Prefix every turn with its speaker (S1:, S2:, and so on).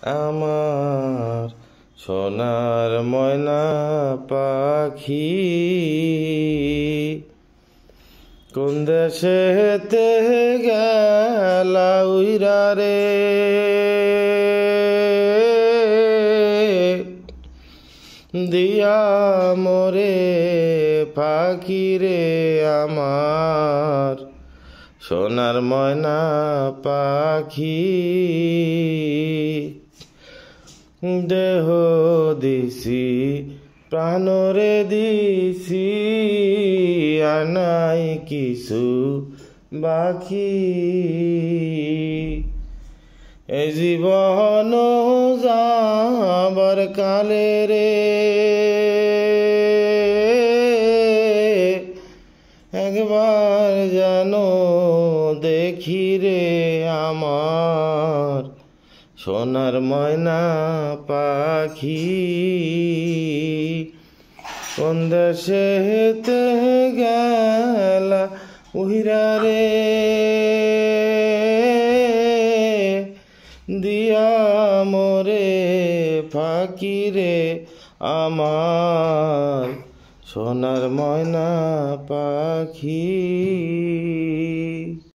S1: আমার সোনার ময়না পাখি কোন দেশেতে গেলা উইরা রে দিয়া মোরে পাখি রে আমার সোনার ময়না পাখি দেহ দিছি প্রাণরে দিছি আর নাই কিছু বাকি এ জীবন যাবার কালে রে একবার যেন দেখি রে আমার সোনার ময়না পাখি কোন দেশেতে গেলা উইরা রে দিয়া মোরে পাখি রে আমার সোনার ময়না পাখি।